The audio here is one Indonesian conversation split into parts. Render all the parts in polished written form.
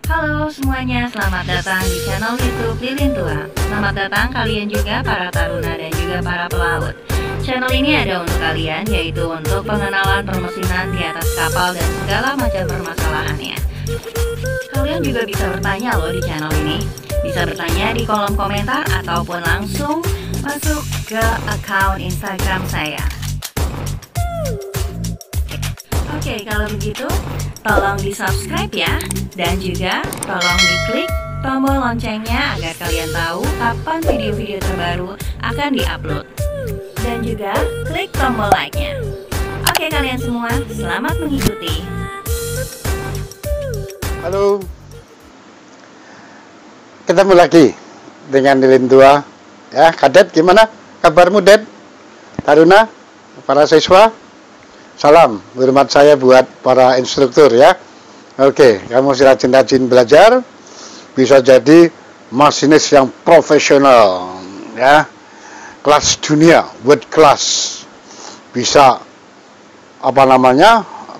Halo semuanya, selamat datang di channel YouTube Lilin Tua. Selamat datang kalian juga para taruna dan juga para pelaut. Channel ini ada untuk kalian, yaitu untuk pengenalan permesinan di atas kapal dan segala macam permasalahannya. Kalian juga bisa bertanya loh di channel ini. Bisa bertanya di kolom komentar ataupun langsung masuk ke akun Instagram saya. Oke, kalau begitu tolong di subscribe ya. Dan juga tolong diklik tombol loncengnya agar kalian tahu kapan video-video terbaru akan diupload. Dan juga klik tombol like-nya. Oke kalian semua, selamat mengikuti. Halo, ketemu lagi dengan Lilin Tua. Ya, Kadet, gimana kabarmu, Det? Taruna, para siswa, salam hormat saya buat para instruktur ya. Oke, kamu rajin-rajin belajar, bisa jadi masinis yang profesional ya, kelas dunia, world class, bisa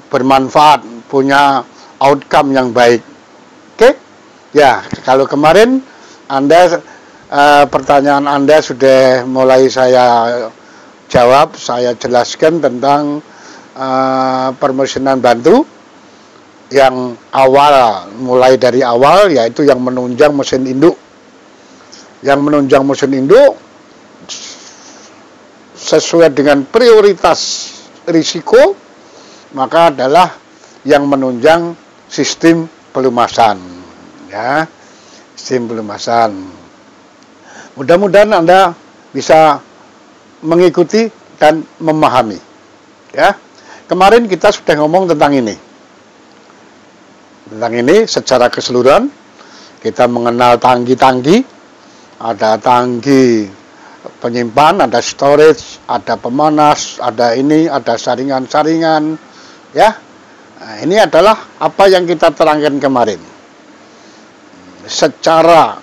bermanfaat, punya outcome yang baik. Oke, ya kalau kemarin Anda pertanyaan Anda sudah mulai saya jawab, saya jelaskan tentang permesinan bantu yang awal, mulai dari awal, yaitu yang menunjang mesin induk. Yang menunjang mesin induk sesuai dengan prioritas risiko, maka adalah yang menunjang sistem pelumasan ya, sistem pelumasan. Mudah-mudahan Anda bisa mengikuti dan memahami ya. Kemarin kita sudah ngomong tentang ini secara keseluruhan. Kita mengenal tangki-tangki, ada tangki penyimpan, ada storage, ada pemanas, ada ini, ada saringan-saringan ya. Nah, ini adalah apa yang kita terangkan kemarin secara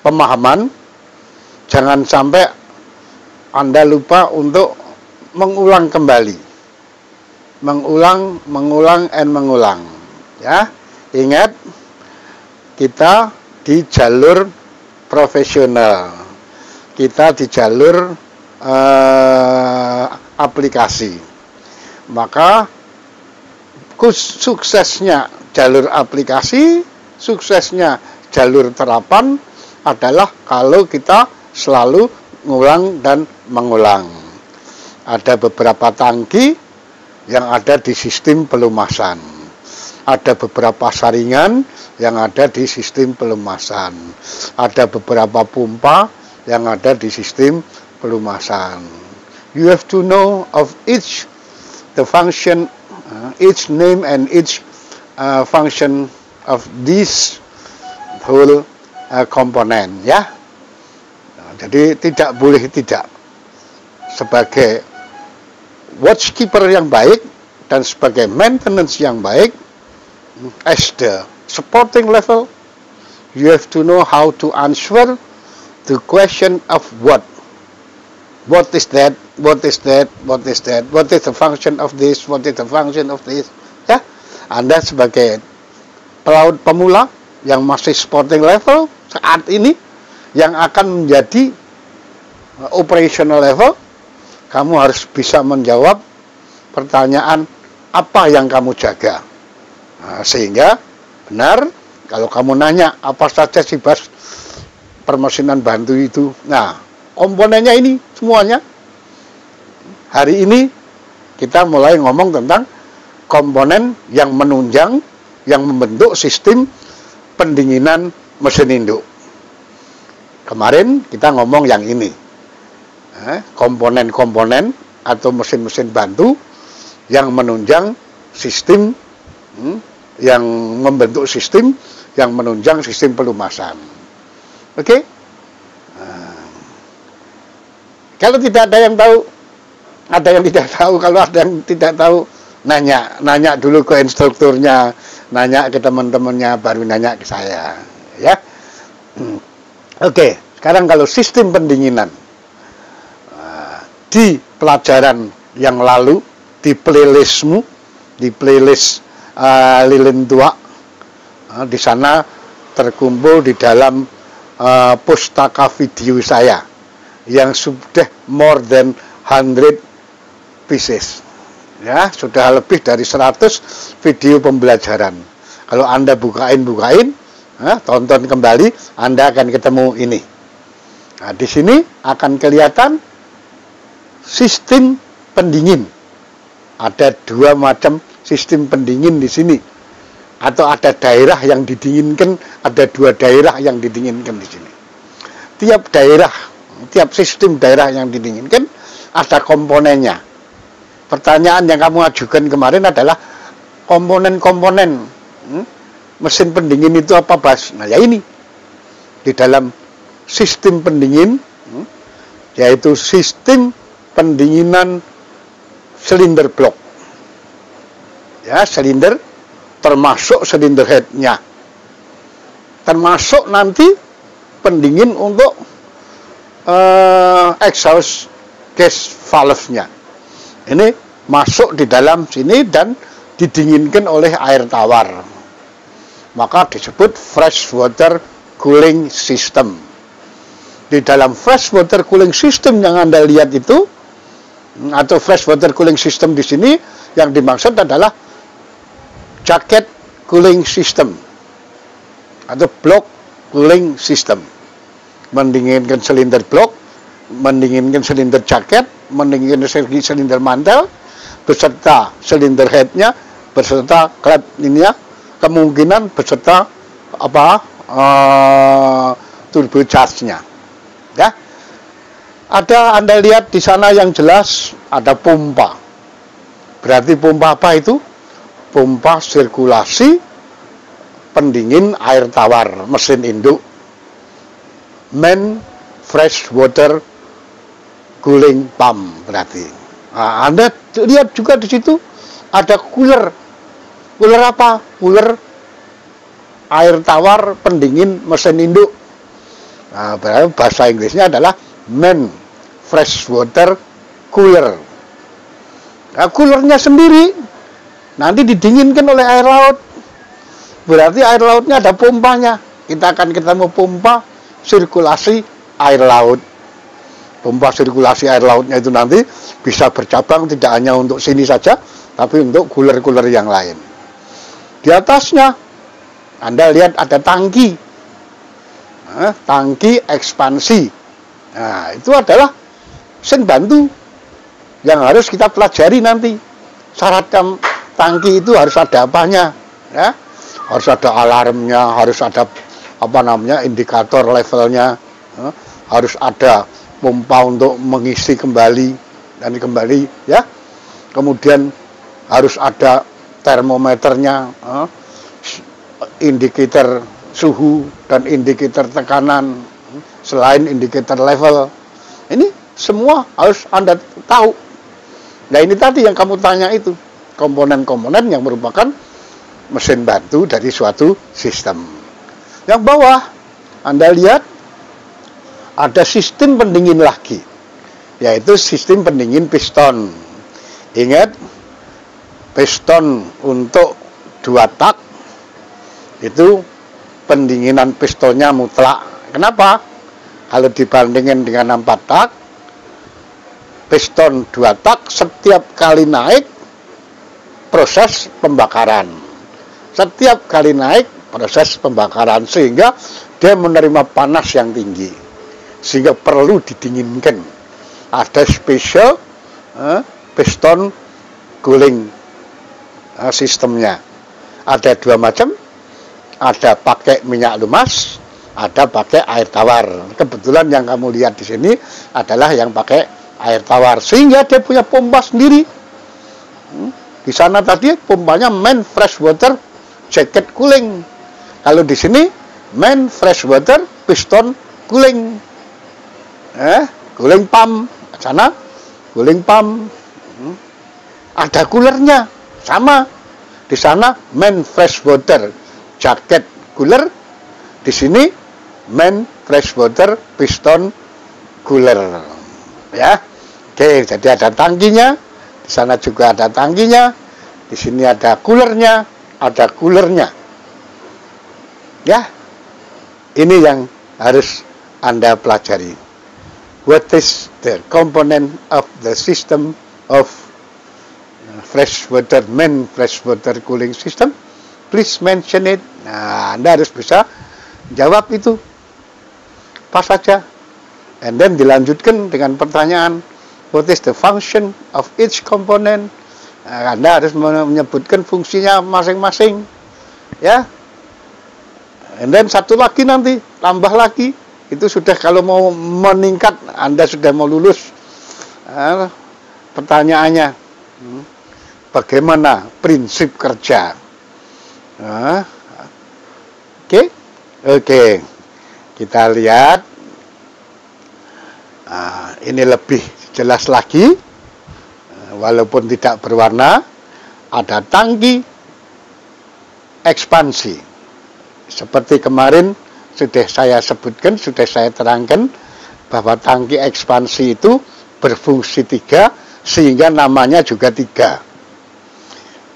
pemahaman. Jangan sampai Anda lupa untuk mengulang kembali, mengulang ya. Ingat, kita di jalur profesional, kita di jalur aplikasi, maka suksesnya jalur aplikasi, suksesnya jalur terapan adalah kalau kita selalu ngulang dan mengulang. Ada beberapa tangki yang ada di sistem pelumasan, ada beberapa saringan yang ada di sistem pelumasan, ada beberapa pompa yang ada di sistem pelumasan. You have to know of each the function, each name and each function of this whole component ya. Jadi tidak boleh tidak, sebagai watchkeeper yang baik dan sebagai maintenance yang baik, as the supporting level, you have to know how to answer the question of what is that, what is that, what is that, what is the function of this, what is the function of this ya. Anda sebagai pelaut pemula yang masih supporting level saat ini, yang akan menjadi operational level, kamu harus bisa menjawab pertanyaan apa yang kamu jaga. Nah, sehingga benar kalau kamu nanya apa saja sih Bas permesinan bantu itu, nah komponennya ini semuanya. Hari ini kita mulai ngomong tentang komponen yang menunjang, yang membentuk sistem pendinginan mesin induk. Kemarin kita ngomong yang ini, komponen-komponen atau mesin-mesin bantu yang menunjang sistem, yang membentuk sistem, yang menunjang sistem pelumasan. Oke? Kalau tidak ada yang tahu, ada yang tidak tahu. Kalau ada yang tidak tahu, nanya dulu ke instrukturnya, nanya ke teman-temannya, baru nanya ke saya, ya. Oke, sekarang kalau sistem pendinginan di pelajaran yang lalu, di playlistmu, di playlist Lilin Tua. Di sana terkumpul di dalam pustaka video saya yang sudah more than 100 pieces. Ya, sudah lebih dari 100 video pembelajaran. Kalau Anda bukain, tonton kembali, Anda akan ketemu ini. Nah, di sini akan kelihatan sistem pendingin. Ada 2 macam sistem pendingin di sini. Atau ada daerah yang didinginkan, ada 2 daerah yang didinginkan di sini. Tiap daerah, tiap sistem daerah yang didinginkan ada komponennya. Pertanyaan yang kamu ajukan kemarin adalah komponen-komponen mesin pendingin itu apa, Bas? Nah, ya ini. Di dalam sistem pendingin, yaitu sistem pendinginan silinder blok. Ya, silinder termasuk silinder headnya, termasuk nanti pendingin untuk exhaust gas valve-nya. Ini masuk di dalam sini dan didinginkan oleh air tawar. Maka disebut fresh water cooling system. Di dalam fresh water cooling system yang Anda lihat itu, atau fresh water cooling system di sini, yang dimaksud adalah jacket cooling system atau block cooling system. Mendinginkan silinder blok, mendinginkan silinder jaket, mendinginkan silinder mantel, beserta silinder headnya, beserta klep ininya, kemungkinan beserta turbo charge-nya. Ya. Ada, Anda lihat di sana yang jelas ada pompa. Berarti pompa apa itu? Pompa sirkulasi pendingin air tawar, mesin induk. Main fresh water cooling pump berarti. Nah, Anda lihat juga di situ ada cooler. Cooler apa? Cooler air tawar pendingin mesin induk. Nah, berarti bahasa Inggrisnya adalah main fresh water cooler. Nah, coolernya sendiri nanti didinginkan oleh air laut. Berarti air lautnya ada pompanya. Kita akan ketemu pompa sirkulasi air laut. Pompa sirkulasi air lautnya itu nanti bisa bercabang, tidak hanya untuk sini saja, tapi untuk cooler-cooler yang lain. Di atasnya Anda lihat ada tangki. Tangki ekspansi. Nah, itu adalah mesin bantu yang harus kita pelajari nanti. Syarat tangki itu harus ada apanya, ya? Harus ada alarmnya, harus ada indikator levelnya, harus ada pompa untuk mengisi kembali dan kembali, ya. Kemudian harus ada termometernya, indikator suhu dan indikator tekanan, selain indikator level. Ini semua harus Anda tahu. Nah, ini tadi yang kamu tanya itu, komponen-komponen yang merupakan mesin bantu dari suatu sistem. Yang bawah Anda lihat ada sistem pendingin lagi, yaitu sistem pendingin piston. Ingat, piston untuk 2 tak itu pendinginan pistonnya mutlak. Kenapa? Kalau dibandingkan dengan 4 tak, piston 2 tak setiap kali naik proses pembakaran. Setiap kali naik proses pembakaran, sehingga dia menerima panas yang tinggi, sehingga perlu didinginkan. Ada special piston cooling sistemnya. Ada 2 macam, ada pakai minyak lumas, ada pakai air tawar. Kebetulan yang kamu lihat di sini adalah yang pakai air tawar, sehingga dia punya pompa sendiri. Di sana tadi pompanya main fresh water jacket cooling. Kalau di sini main fresh water piston cooling. Cooling pump. Sana cooling pump. Ada coolernya sama. Di sana main fresh water jacket cooler. Di sini main fresh water piston cooler. Ya. Oke, jadi ada tangkinya. Di sana juga ada tangkinya, di sini ada coolernya, ada coolernya. Ya, ini yang harus Anda pelajari. What is the component of the system of freshwater cooling system? Please mention it. Nah, Anda harus bisa jawab itu. Pas saja. And then dilanjutkan dengan pertanyaan, what is the function of each component? Nah, Anda harus menyebutkan fungsinya masing-masing. Ya. And then satu lagi nanti, tambah lagi. Itu sudah kalau mau meningkat, Anda sudah mau lulus. Pertanyaannya, bagaimana prinsip kerja? Oke. Kita lihat. Ini lebih jelas lagi. Walaupun tidak berwarna, ada tangki ekspansi. Seperti kemarin sudah saya sebutkan, sudah saya terangkan bahwa tangki ekspansi itu berfungsi 3, sehingga namanya juga 3.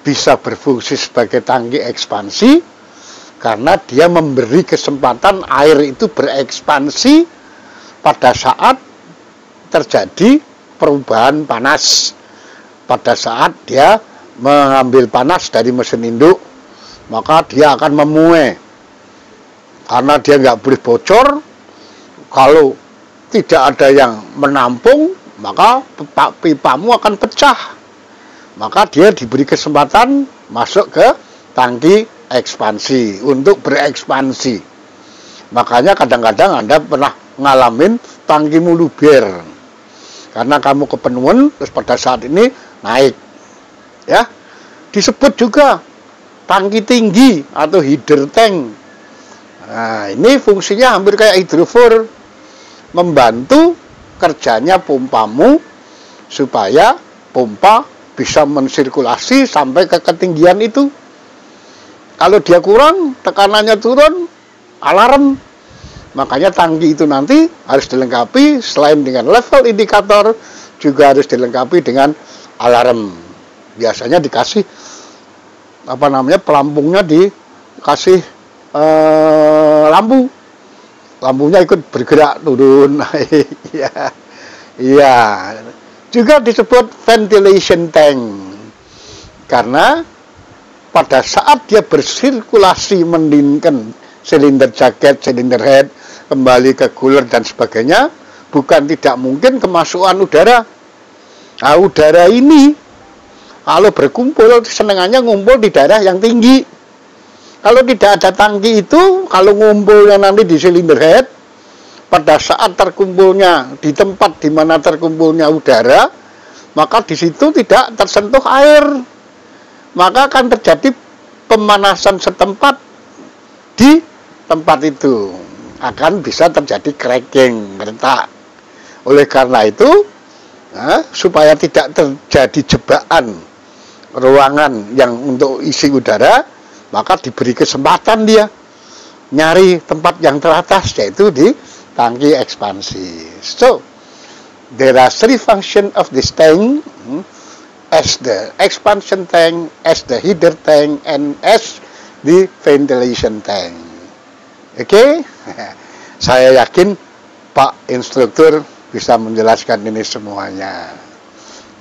Bisa berfungsi sebagai tangki ekspansi karena dia memberi kesempatan air itu berekspansi pada saat terjadi perubahan panas. Pada saat dia mengambil panas dari mesin induk, maka dia akan memuai. Karena dia nggak boleh bocor, kalau tidak ada yang menampung, maka pipamu akan pecah. Maka dia diberi kesempatan masuk ke tangki ekspansi untuk berekspansi. Makanya kadang-kadang Anda pernah ngalamin tangkimu luber karena kamu kepenuhan, terus pada saat ini naik. Ya, disebut juga tangki tinggi atau hydro tank. Nah, ini fungsinya hampir kayak hidrofor, membantu kerjanya pompamu supaya pompa bisa mensirkulasi sampai ke ketinggian itu. Kalau dia kurang, tekanannya turun, alarm. Makanya tangki itu nanti harus dilengkapi selain dengan level indikator, juga harus dilengkapi dengan alarm. Biasanya dikasih pelampungnya dikasih lampu. Lampunya ikut bergerak turun naik. Iya. Juga disebut ventilation tank. Karena pada saat dia bersirkulasi mendinginkan silinder jaket, silinder head, kembali ke cooler dan sebagainya, bukan tidak mungkin kemasukan udara. Nah, udara ini kalau berkumpul, senengannya ngumpul di daerah yang tinggi. Kalau tidak ada tangki itu, kalau ngumpulnya nanti di silinder head, pada saat terkumpulnya di tempat di mana terkumpulnya udara, maka di situ tidak tersentuh air. Maka akan terjadi pemanasan setempat di tempat itu. Akan bisa terjadi cracking, retak. Oleh karena itu, supaya tidak terjadi jebakan ruangan yang untuk isi udara, maka diberi kesempatan dia nyari tempat yang teratas, yaitu di tangki ekspansi. So, there are 3 functions of this tank, as the expansion tank, as the heater tank, and as the ventilation tank. Oke? Saya yakin Pak Instruktur bisa menjelaskan ini semuanya.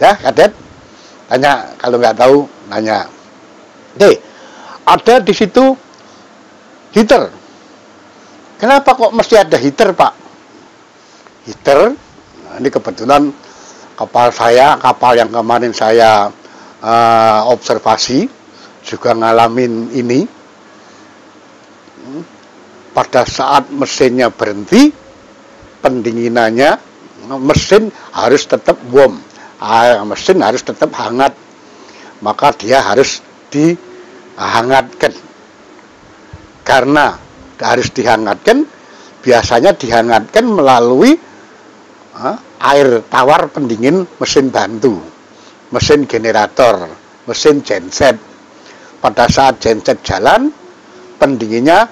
Ya, Kadet? Tanya, kalau nggak tahu, nanya. Oke. Ada di situ heater. Kenapa kok mesti ada heater, Pak? Heater, nah ini kebetulan kapal yang kemarin saya observasi, juga ngalamin ini. Pada saat mesinnya berhenti, pendinginannya, mesin harus tetap warm, mesin harus tetap hangat, maka dia harus dihangatkan. Karena harus dihangatkan, biasanya dihangatkan melalui air tawar pendingin mesin bantu, mesin generator, mesin genset. Pada saat genset jalan, pendinginnya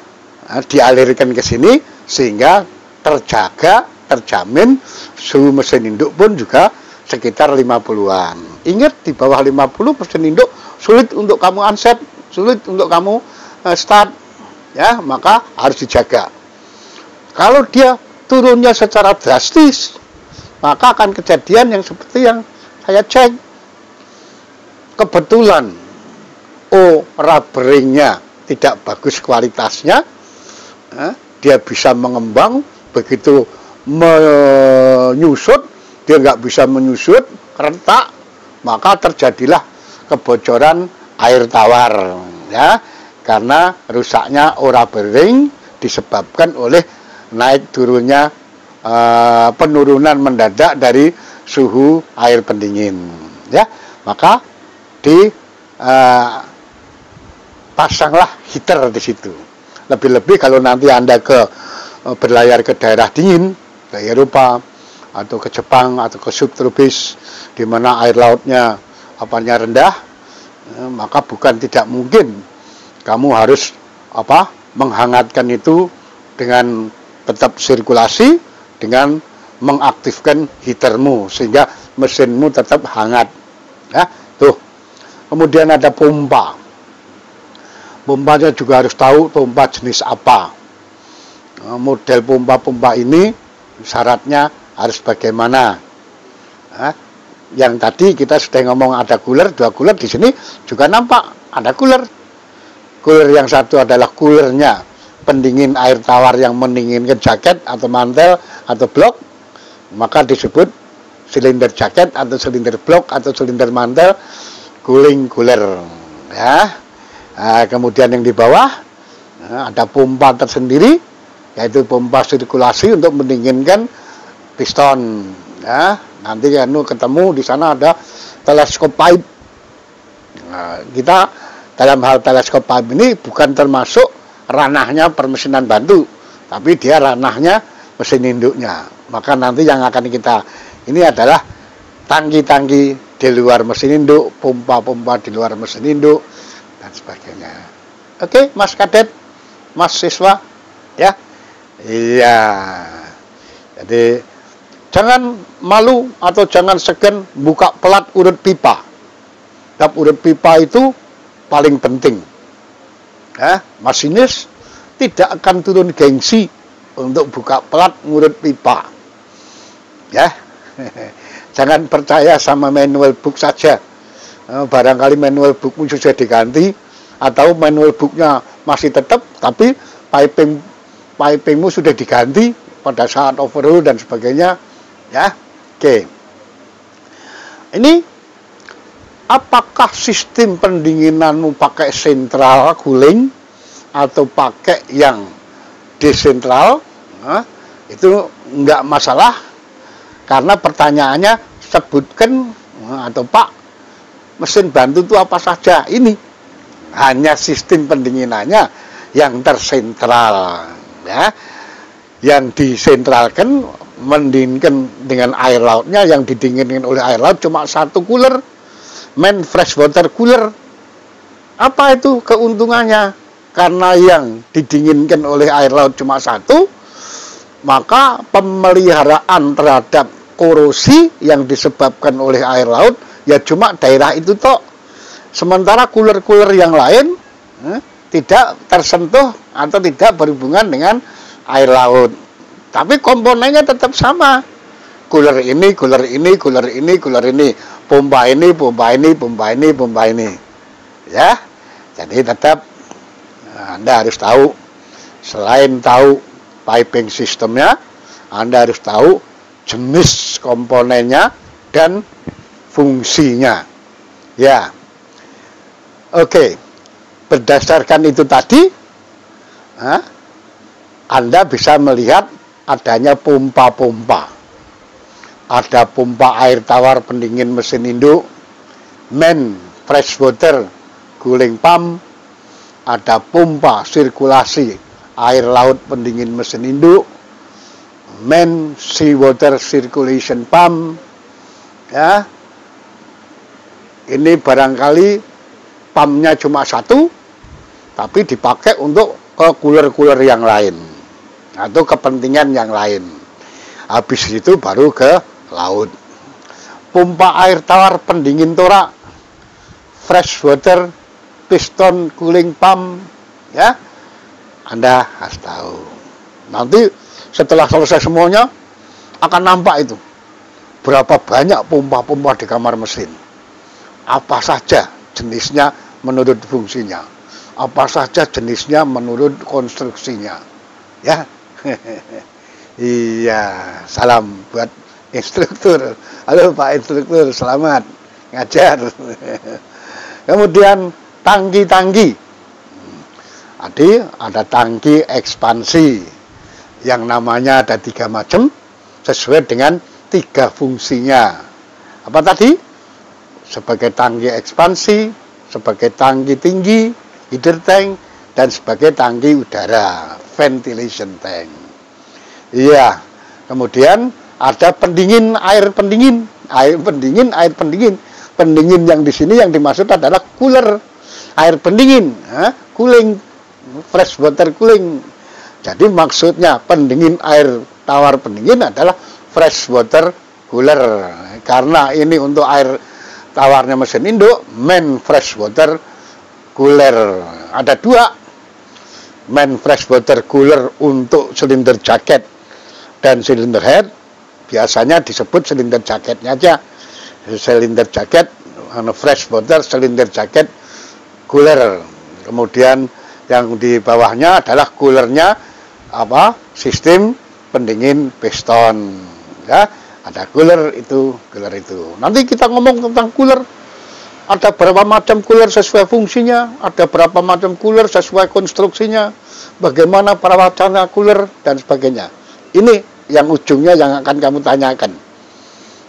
dialirkan ke sini sehingga terjaga, terjamin suhu mesin induk pun juga sekitar 50-an. ingat di bawah 50 mesin induk sulit untuk kamu unset, sulit untuk kamu start, ya, maka harus dijaga. Kalau dia turunnya secara drastis, maka akan kejadian yang seperti yang saya cek. Kebetulan rubbering-nya tidak bagus kualitasnya, dia bisa mengembang, begitu menyusut dia nggak bisa menyusut, retak, maka terjadilah kebocoran air tawar, ya, karena rusaknya rubbering disebabkan oleh naik turunnya penurunan mendadak dari suhu air pendingin, ya. Maka pasanglah heater di situ. Lebih-lebih kalau nanti Anda berlayar ke daerah dingin, ke Eropa atau ke Jepang atau ke subtropis di mana air lautnya rendah, maka bukan tidak mungkin kamu harus menghangatkan itu dengan tetap sirkulasi, dengan mengaktifkan heatermu sehingga mesinmu tetap hangat, ya. Tuh. Kemudian ada pompa. Pompanya juga harus tahu pompa jenis apa. Model pompa-pompa ini syaratnya harus bagaimana. Yang tadi kita sudah ngomong ada cooler, 2 cooler, di sini juga nampak ada cooler. Cooler yang satu adalah coolernya pendingin air tawar yang mendinginkan jaket atau mantel atau blok, maka disebut silinder jaket atau silinder blok atau silinder mantel cooling cooler, ya. Kemudian yang di bawah ada pompa tersendiri, yaitu pompa sirkulasi untuk mendinginkan piston, ya. Nanti ketemu di sana ada teleskop pipe. Kita dalam hal teleskop pipe ini bukan termasuk ranahnya permesinan bantu, tapi dia ranahnya mesin induknya. Maka nanti yang akan kita ini adalah tangki-tangki di luar mesin induk, pompa-pompa di luar mesin induk, dan sebagainya. Oke, Mas Kadet, Mas siswa, ya. Iya. Jadi jangan malu atau jangan segan buka pelat urut pipa. Pelat urut pipa itu paling penting. Ya, masinis tidak akan turun gengsi untuk buka pelat ngurut pipa. Ya. Jangan percaya sama manual book saja. Barangkali manual bookmu sudah diganti atau manual booknya masih tetap, tapi pipingmu sudah diganti pada saat overhaul dan sebagainya. Ya, oke. Ini apakah sistem pendinginanmu pakai central cooling atau pakai yang desentral? Itu enggak masalah, karena pertanyaannya sebutkan atau Pak, mesin bantu itu apa saja? Ini hanya sistem pendinginannya yang tersentral, ya. Yang disentralkan mendinginkan dengan air lautnya, yang didinginkan oleh air laut cuma satu cooler, main freshwater cooler. Apa itu keuntungannya? Karena yang didinginkan oleh air laut cuma satu, maka pemeliharaan terhadap korosi yang disebabkan oleh air laut ya cuma daerah itu toh. Sementara cooler-cooler yang lain tidak tersentuh atau tidak berhubungan dengan air laut. Tapi komponennya tetap sama. Cooler ini, cooler ini, cooler ini, cooler ini, pompa ini, pompa ini, pompa ini, pompa ini. Ya. Jadi tetap Anda harus tahu, selain tahu piping sistemnya, Anda harus tahu jenis komponennya dan fungsinya. Ya. Oke. Berdasarkan itu tadi, Anda bisa melihat adanya pompa-pompa. Ada pompa air tawar pendingin mesin induk, main freshwater cooling pump, ada pompa sirkulasi air laut pendingin mesin induk, main seawater circulation pump, ya. Ini barangkali pumpnya cuma satu, tapi dipakai untuk ke cooler-cooler yang lain atau kepentingan yang lain. Habis itu baru ke laut. pompa air tawar pendingin torak, fresh water piston cooling pump, ya. Anda harus tahu. Nanti setelah selesai semuanya akan nampak itu berapa banyak pompa-pompa di kamar mesin. Apa saja jenisnya menurut fungsinya. Apa saja jenisnya menurut konstruksinya. Ya. Iya, salam buat instruktur. Halo Pak Instruktur, selamat ngajar. Kemudian tangki-tangki. Ada tangki ekspansi yang namanya ada 3 macam sesuai dengan 3 fungsinya. Apa tadi? Sebagai tangki ekspansi, sebagai tangki tinggi, heater tank, dan sebagai tangki udara, ventilation tank. Iya. Kemudian ada pendingin, air pendingin. Air pendingin. Pendingin yang di sini yang dimaksud adalah cooler. Air pendingin, cooling, fresh water cooling. Jadi maksudnya pendingin air tawar pendingin adalah fresh water cooler. Karena ini untuk air tawarnya mesin induk, main fresh water cooler. Ada 2. Main fresh water cooler untuk silinder jaket dan silinder head. Biasanya disebut silinder jaketnya aja. Silinder jaket, fresh water silinder jaket cooler. Kemudian yang di bawahnya adalah coolernya sistem pendingin piston. Ya, ada cooler itu. Nanti kita ngomong tentang cooler. Ada berapa macam cooler sesuai fungsinya, ada berapa macam cooler sesuai konstruksinya, bagaimana perawatannya cooler dan sebagainya. Ini yang ujungnya yang akan kamu tanyakan.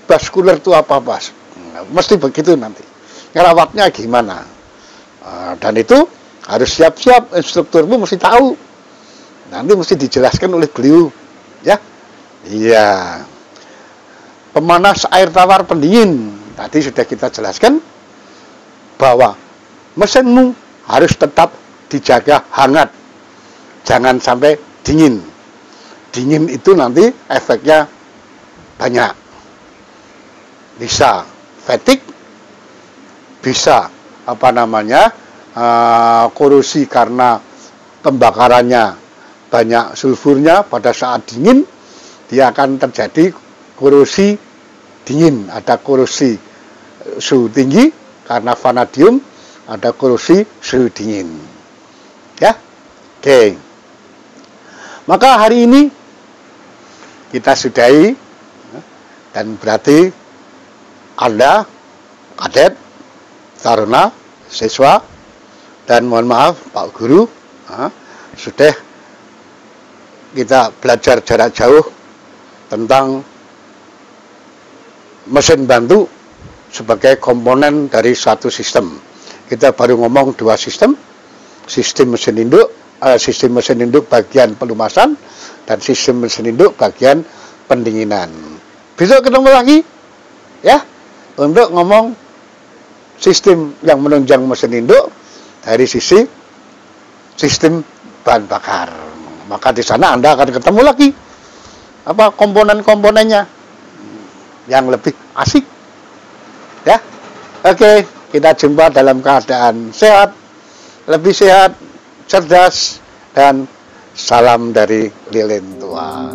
Bas cooler itu apa, Bas? Mesti begitu nanti. Ngerawatnya gimana? Dan itu harus siap-siap, instrukturmu mesti tahu. Nanti mesti dijelaskan oleh beliau, ya. Iya. Pemanas air tawar pendingin. Tadi sudah kita jelaskan bahwa mesinmu harus tetap dijaga hangat. Jangan sampai dingin. Dingin itu nanti efeknya banyak. Bisa fatigue, bisa korosi karena pembakarannya banyak sulfurnya pada saat dingin, dia akan terjadi korosi dingin. Ada korosi suhu tinggi karena vanadium, ada korosi suhu dingin. Ya, oke. Maka hari ini kita sudahi, dan berarti Anda, kadet, taruna, siswa, dan mohon maaf Pak Guru, sudah kita belajar jarak jauh tentang mesin bantu sebagai komponen dari suatu sistem. Kita baru ngomong 2 sistem, sistem mesin induk bagian pelumasan, dan sistem mesin induk bagian pendinginan. Besok ketemu lagi, ya, untuk ngomong sistem yang menunjang mesin induk dari sisi sistem bahan bakar. Maka di sana Anda akan ketemu lagi komponen-komponennya yang lebih asik. Ya. Oke, kita jumpa dalam keadaan sehat, lebih sehat, cerdas, dan salam dari lilin tua.